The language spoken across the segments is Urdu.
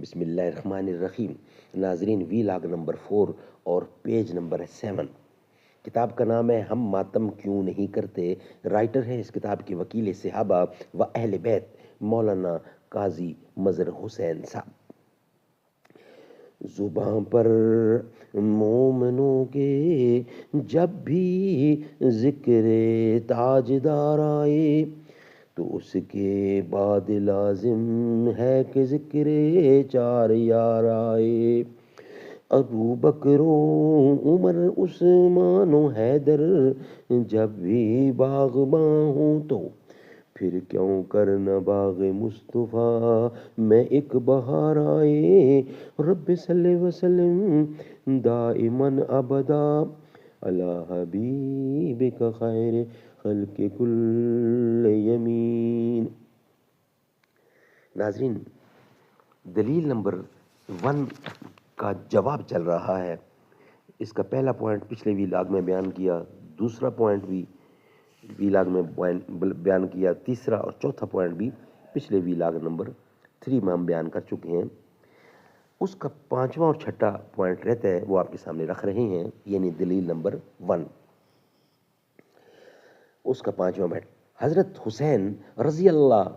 بسم اللہ الرحمن الرحیم۔ ناظرین، وی لاگ نمبر 4 اور پیج نمبر 7۔ کتاب کا نام ہے ہم ماتم کیوں نہیں کرتے۔ رائٹر ہے اس کتاب کے وکیل صحابہ و اہل بیت مولانا قاضی مظہر حسین صاحب۔ زباں پر مومنوں کے جب بھی ذکر تاجدار آئے تو اس کے بعد لازم ہے کہ ذکر چار یار آئے۔ ابو بکر و عمر عثمان و حیدر جب بھی باغباں ہوں تو پھر کیوں کرنا باغ مصطفیٰ میں ایک بہار آئے۔ رب صلی وسلم دائماً ابدا علی حبیبک خیر خلق کل یمین۔ ناظرین، دلیل نمبر 1 کا جواب چل رہا ہے۔ اس کا پہلا پوائنٹ پچھلے وی لاگ میں بیان کیا، دوسرا پوائنٹ بھی وی لاگ میں بیان کیا، تیسرا اور چوتھا پوائنٹ بھی پچھلے وی لاگ نمبر 3 میں ہم بیان کر چکے ہیں۔ اس کا پانچواں اور چھٹا پوائنٹ رہتا ہے، وہ آپ کے سامنے رکھ رہے ہیں، یعنی دلیل نمبر 1۔ اس کا پانچواں پوائنٹ، حضرت حسین رضی اللہ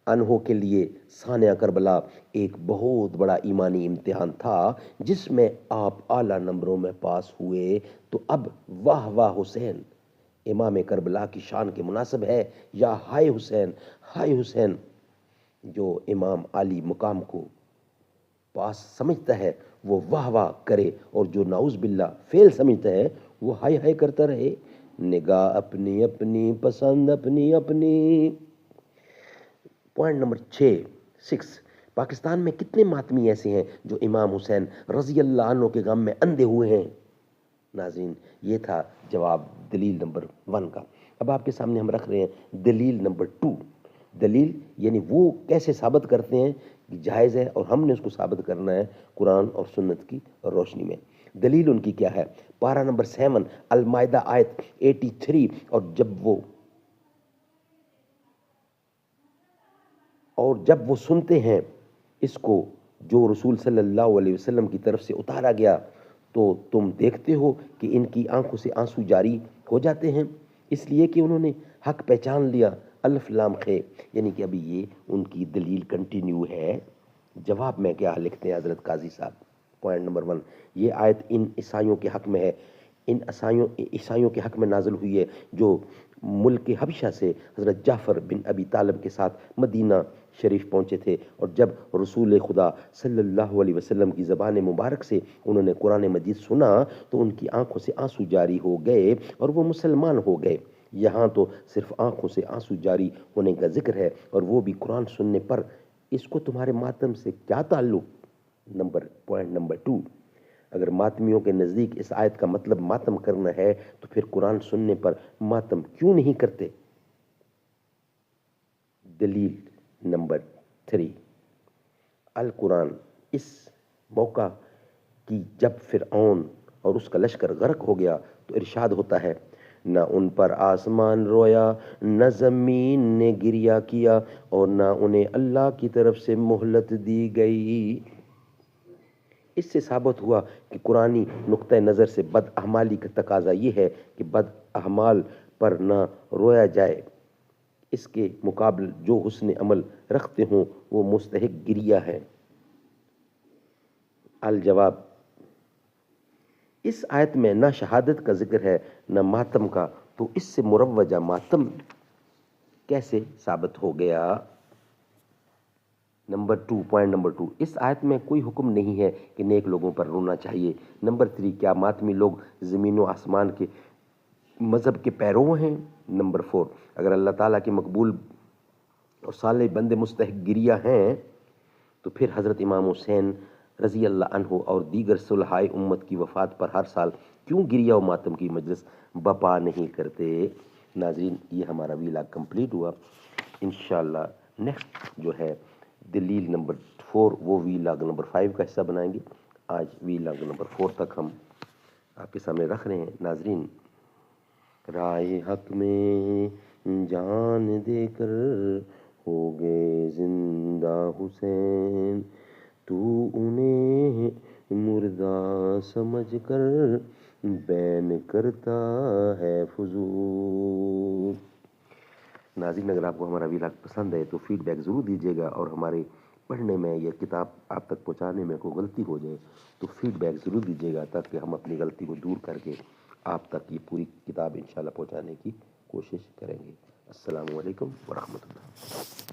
عنہ کے لیے ثانیہ کربلا ایک بہت بڑا ایمانی امتحان تھا، جس میں آپ اعلیٰ نمبروں میں پاس ہوئے تو اب واہ واہ حسین امام کربلا کی شان کے مناسب ہے، یا ہائے حسین جو امام عالی مقام کو پاس سمجھتا ہے وہ واہ واہ کرے، اور جو نعوذ باللہ فیل سمجھتا ہے وہ ہائے ہائے کرتا رہے۔ نگاہ اپنی اپنی، پسند اپنی اپنی۔ پوائنٹ نمبر 6، پاکستان میں کتنے ماتمی ایسے ہیں جو امام حسین رضی اللہ عنہ کے غم میں اندھے ہوئے ہیں؟ ناظرین، یہ تھا جواب دلیل نمبر 1 کا۔ اب آپ کے سامنے ہم رکھ رہے ہیں دلیل نمبر 2۔ دلیل یعنی وہ کیسے ثابت کرتے ہیں کہ جائز ہے، اور ہم نے اس کو ثابت کرنا ہے قرآن اور سنت کی روشنی میں۔ دلیل ان کی کیا ہے؟ پارہ نمبر 7 المائدہ آیت 83، اور جب وہ سنتے ہیں اس کو جو رسول صلی اللہ علیہ وسلم کی طرف سے اتارا گیا تو تم دیکھتے ہو کہ ان کی آنکھوں سے آنسو جاری ہو جاتے ہیں، اس لیے کہ انہوں نے حق پہچان لیا۔ الف لام خے، یعنی کہ ابھی یہ ان کی دلیل کنٹینیو ہے۔ جواب میں کیا لکھتے ہیں حضرت قاضی صاحب؟ پوائنٹ نمبر 1، یہ آیت ان عیسائیوں کے حق میں ہے، ان عیسائیوں کے حق میں نازل ہوئی ہے جو ملک حبشہ سے حضرت جعفر بن ابی طالب کے ساتھ مدینہ شریف پہنچے تھے، اور جب رسول خدا صلی اللہ علیہ وسلم کی زبان مبارک سے انہوں نے قرآن مجید سنا تو ان کی آنکھوں سے آنسو جاری ہو گئے اور وہ مسلمان ہو گئے۔ یہاں تو صرف آنکھوں سے آنسو جاری ہونے کا ذکر ہے، اور وہ بھی قرآن سننے پر۔ اس کو تمہارے ماتم سے کیا تعلق؟ پوائنٹ نمبر 2، اگر ماتمیوں کے نزدیک اس آیت کا مطلب ماتم کرنا ہے تو پھر قرآن سننے پر ماتم کیوں نہیں کرتے؟ دلیل نمبر 3، القرآن اس موقع کی جب فرعون اور اس کا لشکر غرق ہو گیا تو ارشاد ہوتا ہے، نہ ان پر آسمان رویا، نہ زمین نے گریا کیا، اور نہ انہیں اللہ کی طرف سے مہلت دی گئی۔ اس سے ثابت ہوا کہ قرآنی نقطہ نظر سے بد اعمالی کا تقاضا یہ ہے کہ بد اعمال پر نہ رویا جائے، اس کے مقابل جو حسن عمل رکھتے ہوں وہ مستحق گریہ ہے۔ الجواب، اس آیت میں نہ شہادت کا ذکر ہے نہ ماتم کا، تو اس سے مروجہ ماتم کیسے ثابت ہو گیا؟ پوائنٹ نمبر 2، اس آیت میں کوئی حکم نہیں ہے کہ نیک لوگوں پر رونا چاہیے۔ نمبر 3، کیا ماتمی لوگ زمین و آسمان کے مذہب کے پیرو ہیں؟ نمبر 4، اگر اللہ تعالیٰ کے مقبول اور صالح بندے مستحق گریہ ہیں تو پھر حضرت امام حسین رضی اللہ عنہ اور دیگر صلحائے امت کی وفات پر ہر سال کیوں گریہ و ماتم کی مجلس بپا نہیں کرتے؟ ناظرین، یہ ہمارا ویلاگ کمپلیٹ ہوا۔ انشاءاللہ نیکسٹ جو ہے دلیل نمبر 4، وہ ویلاگ نمبر 5 کا حصہ بنائیں گے۔ آج ویلاگ نمبر 4 تک ہم آپ کے سامنے رکھ رہے ہیں۔ ناظرین، رائے حق میں جان دے کر ہو گئے زندہ حسین، تو سمجھ کر بین کرتا ہے فضول۔ ناظرین، اگر آپ کو ہمارا ویلاگ پسند ہے تو فیڈ بیک ضرور دیجیے گا، اور ہمارے پڑھنے میں یا کتاب آپ تک پہنچانے میں کوئی غلطی ہو جائے تو فیڈ بیک ضرور دیجیے گا، تاکہ ہم اپنی غلطی کو دور کر کے آپ تک یہ پوری کتاب انشاءاللہ پہنچانے کی کوشش کریں گے۔ السلام علیکم ورحمۃ اللہ۔